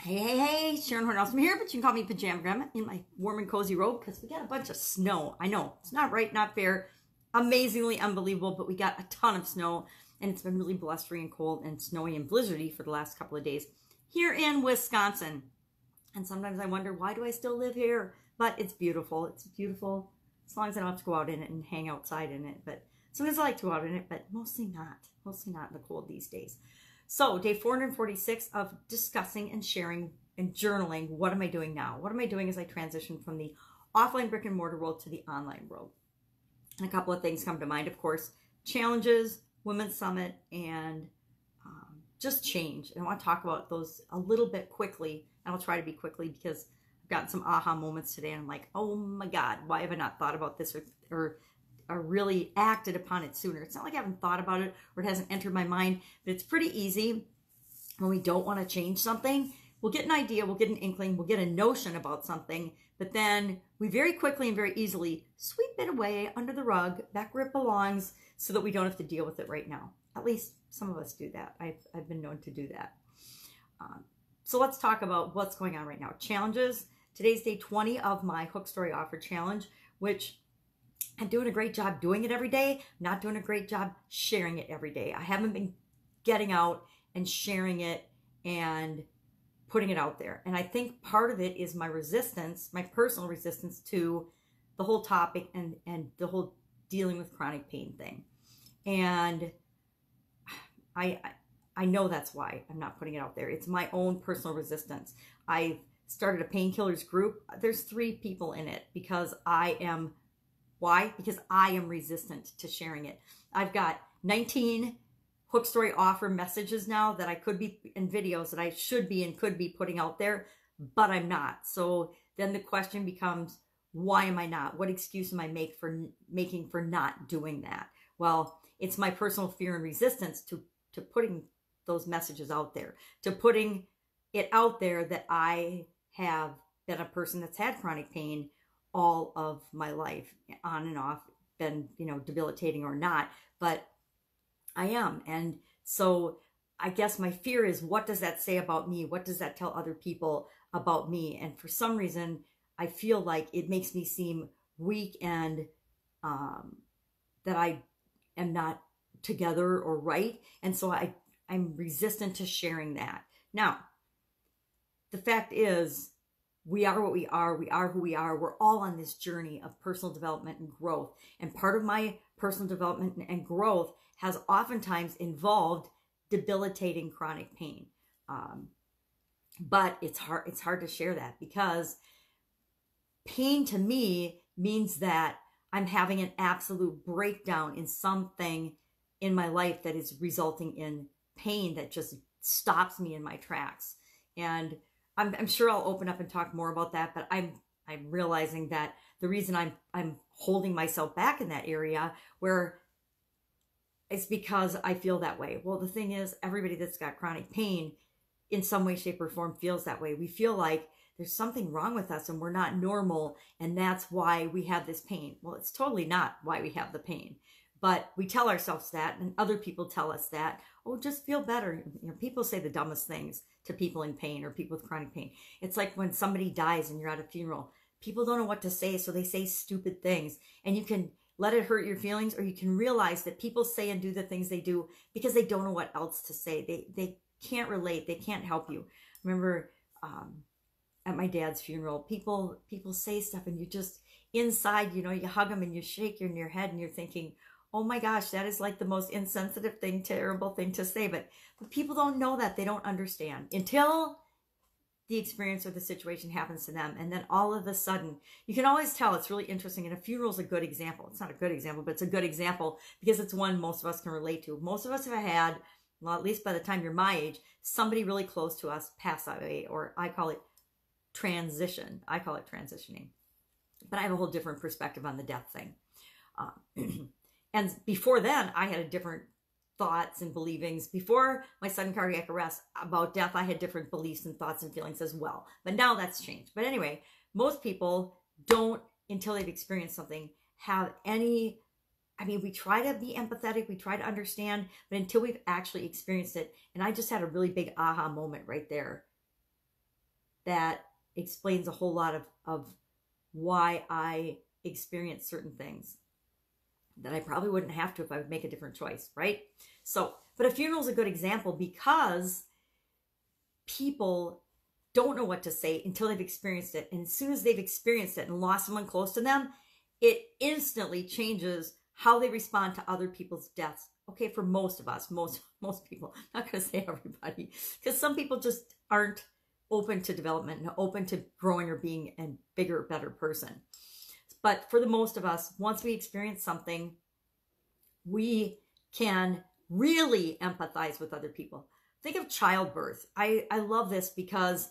Hey, Sharon Horne-Ellstrom here, but you can call me Pajama Grandma in my warm and cozy robe because we got a bunch of snow. I know, it's not right, not fair, amazingly unbelievable, but we got a ton of snow, and it's been really blustery and cold and snowy and blizzardy for the last couple of days here in Wisconsin. And sometimes I wonder, why do I still live here? But it's beautiful. It's beautiful as long as I don't have to go out in it and hang outside in it. But sometimes I like to go out in it, but mostly not in the cold these days. So day 446 of discussing and sharing and journaling. What am I doing now? What am I doing as I transition from the offline brick and mortar world to the online world? And a couple of things come to mind, of course, challenges, Women's Summit, and just change. And I want to talk about those a little bit quickly, and I'll try to be quickly because I've gotten some aha moments today. And I'm like, oh my God, why have I not thought about this or really acted upon it sooner? It's not like I haven't thought about it or it hasn't entered my mind, but it's pretty easy when we don't want to change something. We'll get an idea, we'll get an inkling, we'll get a notion about something, but then we very quickly and very easily sweep it away under the rug, back where it belongs, so that we don't have to deal with it right now. At least some of us do that. I've been known to do that. So let's talk about what's going on right now. Challenges. Today's day 20 of my Hook Story Offer Challenge, which I'm doing a great job doing it every day. I'm not doing a great job sharing it every day. I haven't been getting out and sharing it and putting it out there. And I think part of it is my resistance, my personal resistance to the whole topic and the whole dealing with chronic pain thing. And I know that's why I'm not putting it out there. It's my own personal resistance. I started a painkillers group. There's 3 people in it because why? Because I am resistant to sharing it. I've got 19 Hook Story Offer messages now that I could be, in videos that I should be and could be putting out there, but I'm not. So then the question becomes, why am I not? What excuse am I making for not doing that? Well, it's my personal fear and resistance to putting those messages out there, to putting it out there that I have been a person that's had chronic pain all of my life, on and off, been, debilitating or not, but I am. And so I guess my fear is, what does that say about me? What does that tell other people about me? And for some reason, I feel like it makes me seem weak and that I am not together or right. And so I'm resistant to sharing that. Now, the fact is, we are what we are who we are. We're all on this journey of personal development and growth. And part of my personal development and growth has oftentimes involved debilitating chronic pain. But it's hard to share that because pain to me means that I'm having an absolute breakdown in something in my life that is resulting in pain that just stops me in my tracks. And I'm sure I'll open up and talk more about that, but I'm realizing that the reason I'm holding myself back in that area where it's because I feel that way. Well, the thing is, everybody that's got chronic pain in some way, shape, or form feels that way. We feel like there's something wrong with us and we're not normal, and that's why we have this pain. Well, it's totally not why we have the pain. But we tell ourselves that, and other people tell us that, oh, just feel better. People say the dumbest things to people in pain or people with chronic pain. It's like when somebody dies and you're at a funeral. People don't know what to say, so they say stupid things. And you can let it hurt your feelings, or you can realize that people say and do the things they do because they don't know what else to say. They can't relate. They can't help you. Remember at my dad's funeral, people say stuff, and you just, inside, you hug them and you shake in your head and you're thinking, oh my gosh, that is like the most insensitive thing, terrible thing to say. But people don't know that. They don't understand until the experience or the situation happens to them. And then all of a sudden, you can always tell. It's really interesting. And a funeral is a good example. It's not a good example, but it's a good example because it's one most of us can relate to. Most of us have had, well, at least by the time you're my age, somebody really close to us pass away, or I call it transition. I call it transitioning. But I have a whole different perspective on the death thing. And before then, I had a different thoughts and believings. Before my sudden cardiac arrest about death, I had different beliefs and thoughts and feelings as well. But now that's changed. But anyway, most people don't, until they've experienced something, have any, we try to be empathetic, we try to understand, but until we've actually experienced it. And I just had a really big aha moment right there. that explains a whole lot of why I experience certain things that I probably wouldn't have to if I would make a different choice, right? So, but a funeral is a good example because people don't know what to say until they've experienced it. And as soon as they've experienced it and lost someone close to them, it instantly changes how they respond to other people's deaths. Okay, for most of us, most people, I'm not going to say everybody, because some people just aren't open to development and open to growing or being a bigger, better person. But for the most of us, once we experience something, we can really empathize with other people. Think of childbirth. I love this because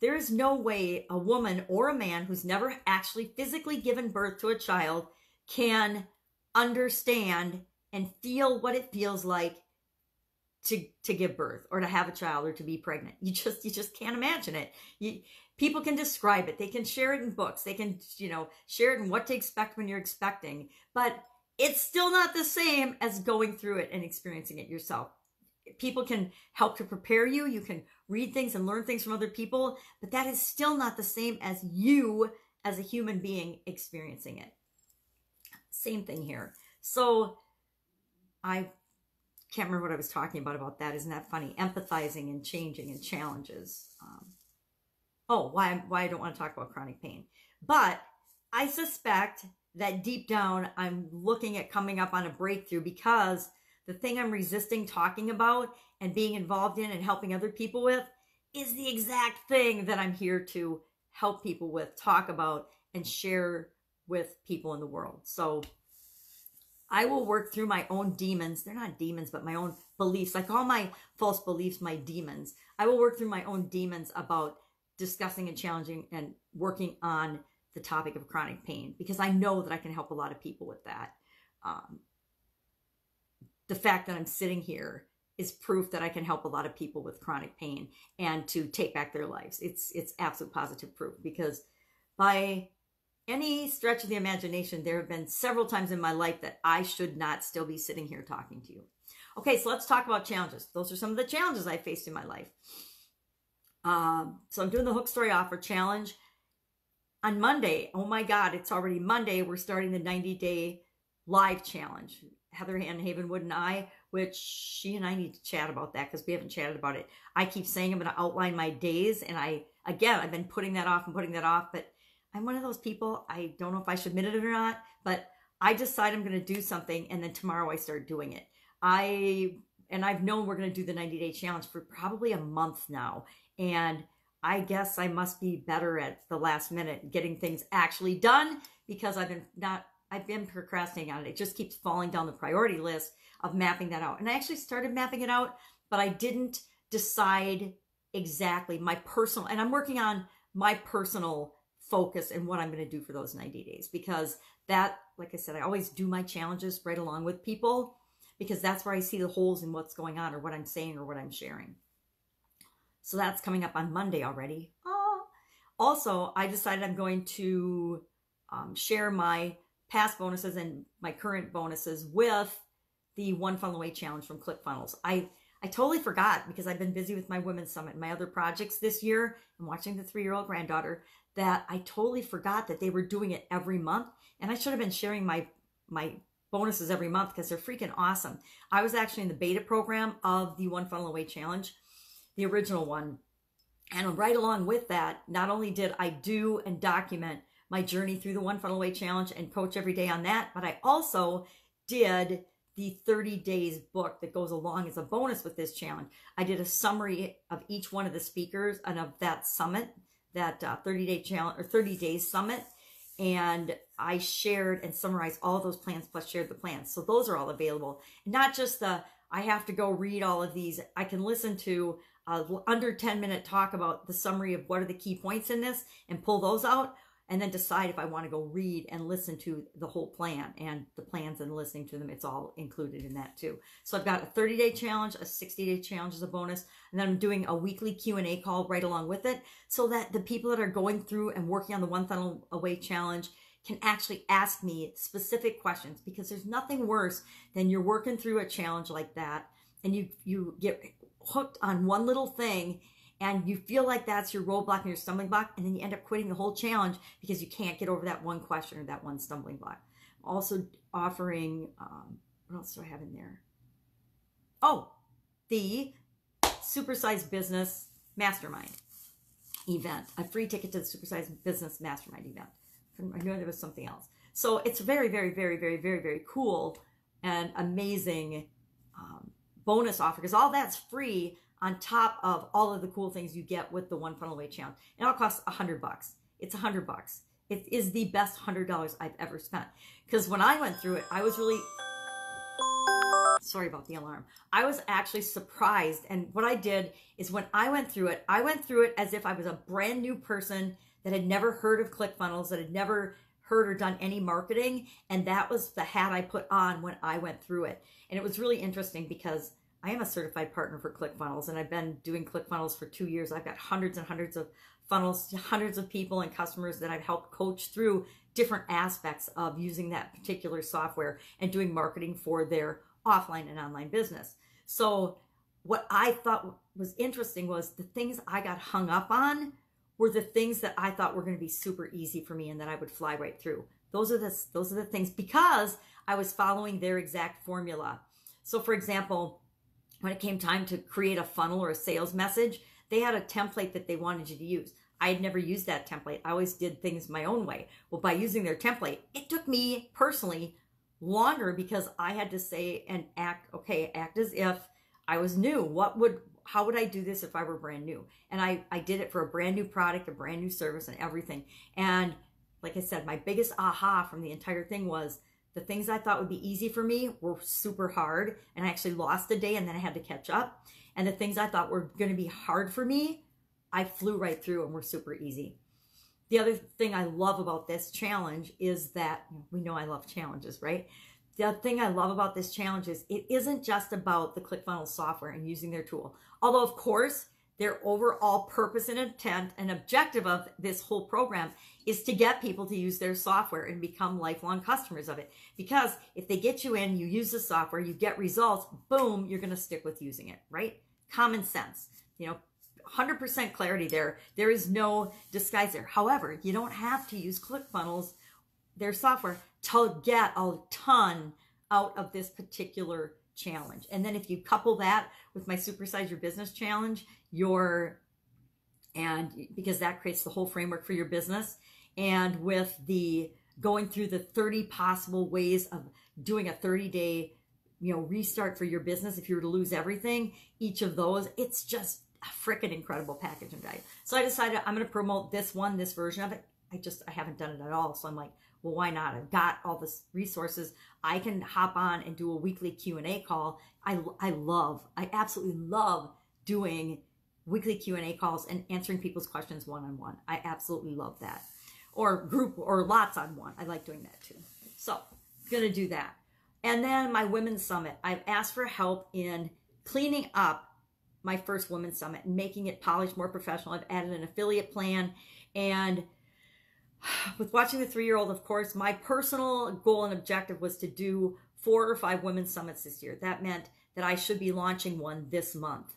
there is no way a woman or a man who's never actually physically given birth to a child can understand and feel what it feels like to give birth or to have a child or to be pregnant. You just can't imagine it. People can describe it. They can share it in books. They can, share it in what to expect when you're expecting, but it's still not the same as going through it and experiencing it yourself. People can help to prepare you. You can read things and learn things from other people, but that is still not the same as you as a human being experiencing it. Same thing here. So I can't remember what I was talking about that. Isn't that funny? Empathizing and changing and challenges. Why I don't want to talk about chronic pain. But I suspect that deep down, I'm looking at coming up on a breakthrough because the thing I'm resisting talking about and being involved in and helping other people with is the exact thing that I'm here to help people with, talk about, and share with people in the world. So I will work through my own demons. They're not demons, but my own beliefs. I call my false beliefs my demons. I will work through my own demons about discussing and challenging and working on the topic of chronic pain because I know that I can help a lot of people with that. The fact that I'm sitting here is proof that I can help a lot of people with chronic pain and to take back their lives. It's absolute positive proof because by any stretch of the imagination, there have been several times in my life that I should not still be sitting here talking to you. Okay, so let's talk about challenges. Those are some of the challenges I faced in my life. So I'm doing the Hook Story Offer Challenge on Monday. Oh my God, it's already Monday. We're starting the 90-day live challenge. Heather Havenwood and I, which she and I need to chat about that because we haven't chatted about it. I keep saying I'm going to outline my days, and I've been putting that off, but I'm one of those people, I don't know if I should admit it or not, but I decide I'm going to do something, and then tomorrow I start doing it. I've known we're going to do the 90-day challenge for probably a month now, and I guess I must be better at the last minute getting things actually done because I've been procrastinating on it. It just keeps falling down the priority list of mapping that out. And I actually started mapping it out, but I didn't decide exactly and I'm working on my personal focus and what I'm going to do for those 90 days because that, like I said, I always do my challenges right along with people because that's where I see the holes in what's going on or what I'm saying or what I'm sharing. So that's coming up on Monday already. Also, I decided I'm going to share my past bonuses and my current bonuses with the One Funnel Away Challenge from ClickFunnels. I totally forgot because I've been busy with my Women's Summit and my other projects this year and watching the 3-year-old granddaughter that I totally forgot that they were doing it every month. And I should have been sharing my bonuses every month because they're freaking awesome. I was actually in the beta program of the One Funnel Away Challenge, the original one. And right along with that, not only did I do and document my journey through the One Funnel Away Challenge and coach every day on that, but I also did the 30 days book that goes along as a bonus with this challenge. I did a summary of each one of the speakers and of that summit, that 30-day challenge or 30 days summit. And I shared and summarized all those plans plus shared the plans. So those are all available. Not just I have to go read all of these. I can listen to under 10-minute talk about the summary of what are the key points in this and pull those out. And then decide if I want to go read and listen to the whole plan and the plans and listening to them. It's all included in that too. So I've got a 30-day challenge, a 60-day challenge as a bonus, and then I'm doing a weekly Q&A call right along with it so that the people that are going through and working on the One Funnel Away Challenge can actually ask me specific questions because there's nothing worse than you're working through a challenge like that and you get hooked on one little thing And you feel like that's your roadblock and your stumbling block, and then you end up quitting the whole challenge because you can't get over that one question or that one stumbling block. Also offering, what else do I have in there? Oh, the Supersized Business Mastermind event, a free ticket to the Supersized Business Mastermind event. I know there was something else. So it's very, very, very, very, very, very cool and amazing bonus offer, because all that's free on top of all of the cool things you get with the One Funnel Away Challenge. It all costs $100. It's $100. It is the best $100 I've ever spent. Because when I went through it, I was really, sorry about the alarm. I was actually surprised. And what I did is when I went through it as if I was a brand new person that had never heard of ClickFunnels, that had never heard or done any marketing. And that was the hat I put on when I went through it. And it was really interesting because I am a certified partner for ClickFunnels, and I've been doing ClickFunnels for 2 years. I've got hundreds and hundreds of funnels, hundreds of people and customers that I've helped coach through different aspects of using that particular software and doing marketing for their offline and online business. So what I thought was interesting was the things I got hung up on were the things that I thought were going to be super easy for me and that I would fly right through. Those are the things, because I was following their exact formula. So for example, when it came time to create a funnel or a sales message, they had a template that they wanted you to use. I had never used that template. I always did things my own way. Well, by using their template, it took me personally longer because I had to say and act as if I was new. How would I do this if I were brand new? And I did it for a brand new product, a brand new service, and everything. And like I said, my biggest aha from the entire thing was the things I thought would be easy for me were super hard, and I actually lost a day and then I had to catch up. And the things I thought were going to be hard for me, I flew right through and were super easy. The other thing I love about this challenge is that, we know I love challenges, right? The other thing I love about this challenge is it isn't just about the ClickFunnels software and using their tool. Although, of course, their overall purpose and intent and objective of this whole program is to get people to use their software and become lifelong customers of it. Because if they get you in, you use the software, you get results, boom, you're going to stick with using it, right? Common sense, 100% clarity there. There is no disguise there. However, you don't have to use ClickFunnels, their software, to get a ton out of this particular challenge. And then if you couple that with my Supersize Your Business challenge, because that creates the whole framework for your business, and with the going through the 30 possible ways of doing a 30-day restart for your business if you were to lose everything, each of those, it's just a freaking incredible package and value. So I decided I'm going to promote this version of it. I haven't done it at all. So I'm like, well, why not? I've got all the resources. I can hop on and do a weekly Q&A call. I absolutely love doing weekly Q&A calls and answering people's questions one-on-one. I absolutely love that. Or group or lots on one. I like doing that too. So I'm going to do that. And then my Women's Summit. I've asked for help in cleaning up my first Women's Summit and making it polished, more professional. I've added an affiliate plan. And with watching the 3-year-old, of course, my personal goal and objective was to do 4 or 5 Women's Summits this year. That meant that I should be launching one this month.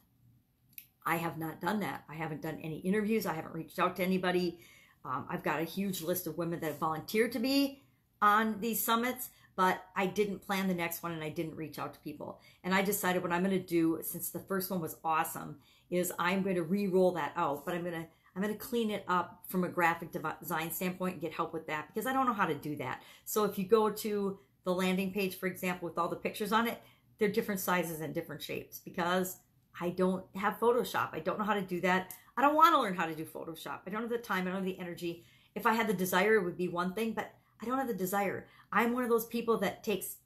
I have not done that. I haven't done any interviews. I haven't reached out to anybody. I've got a huge list of women that have volunteered to be on these summits, but I didn't plan the next one and I didn't reach out to people. And I decided what I'm going to do, since the first one was awesome, is I'm going to re-roll that out, but I'm going to clean it up from a graphic design standpoint and get help with that, because I don't know how to do that. So if you go to the landing page, for example, with all the pictures on it, they're different sizes and different shapes because I don't have Photoshop. I don't know how to do that. I don't want to learn how to do Photoshop. I don't have the time. I don't have the energy. If I had the desire, it would be one thing, but I don't have the desire. I'm one of those people that takes,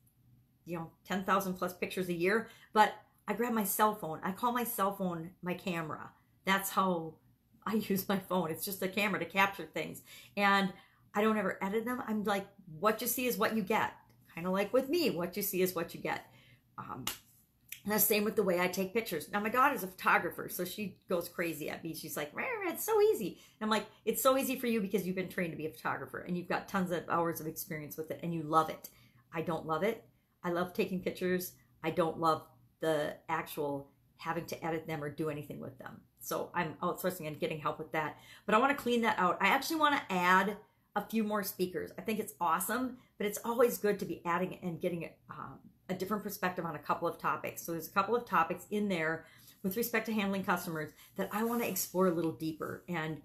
10,000 plus pictures a year, but I grab my cell phone. I call my cell phone my camera. That's how I use my phone. It's just a camera to capture things. And I don't ever edit them. I'm like, what you see is what you get. Kind of like with me, what you see is what you get. And the same with the way I take pictures. Now, my daughter's a photographer, so she goes crazy at me. She's like, it's so easy. And I'm like, it's so easy for you because you've been trained to be a photographer and you've got tons of hours of experience with it and you love it. I don't love it. I love taking pictures. I don't love the actual having to edit them or do anything with them. So I'm outsourcing and getting help with that. But I want to clean that out. I actually want to add a few more speakers. I think it's awesome, but it's always good to be adding and getting a different perspective on a couple of topics. So there's a couple of topics in there with respect to handling customers that I want to explore a little deeper and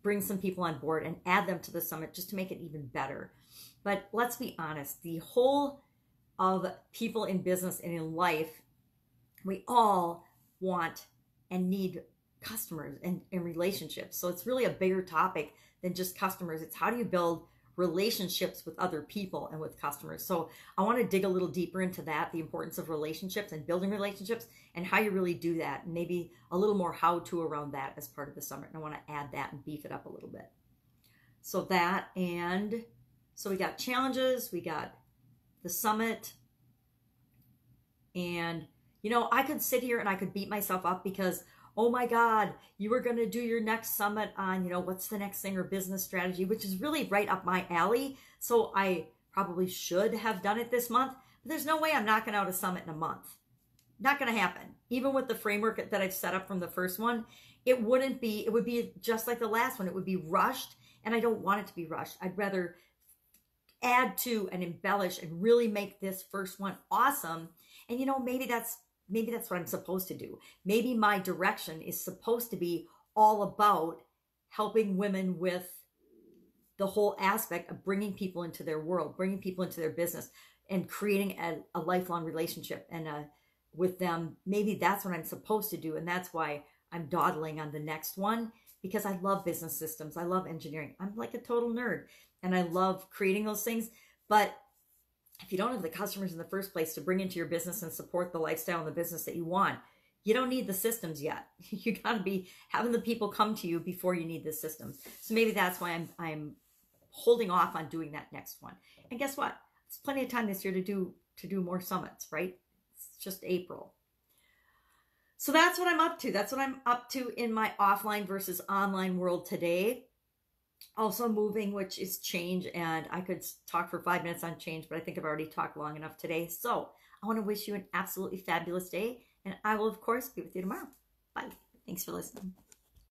bring some people on board and add them to the summit just to make it even better. But let's be honest, the whole of people in business and in life, we all want and need customers and relationships. So it's really a bigger topic than just customers. It's how do you build relationships with other people and with customers. So I want to dig a little deeper into that, the importance of relationships and building relationships and how you really do that, and maybe a little more how-to around that as part of the summit. And I want to add that and beef it up a little bit. So that, and so we got challenges, we got the summit, and you know, I could sit here and I could beat myself up because, oh my God, you were going to do your next summit on, you know, what's the next thing or business strategy, which is really right up my alley. So I probably should have done it this month, but there's no way I'm knocking out a summit in a month. Not going to happen. Even with the framework that I've set up from the first one, it would be just like the last one. It would be rushed, and I don't want it to be rushed. I'd rather add to and embellish and really make this first one awesome. And you know, maybe that's what I'm supposed to do. Maybe my direction is supposed to be all about helping women with the whole aspect of bringing people into their world, bringing people into their business, and creating a lifelong relationship and with them. Maybe that's what I'm supposed to do. And that's why I'm dawdling on the next one, because I love business systems. I love engineering. I'm like a total nerd, and I love creating those things. But if you don't have the customers in the first place to bring into your business and support the lifestyle and the business that you want, you don't need the systems yet. You got to be having the people come to you before you need the systems. So maybe that's why I'm holding off on doing that next one. And guess what? There's plenty of time this year to do more summits, right? It's just April. So that's what I'm up to. That's what I'm up to in my offline versus online world today. Also moving, which is change, and I could talk for 5 minutes on change, but I think I've already talked long enough today. So I want to wish you an absolutely fabulous day, and I will, of course, be with you tomorrow. Bye. Thanks for listening.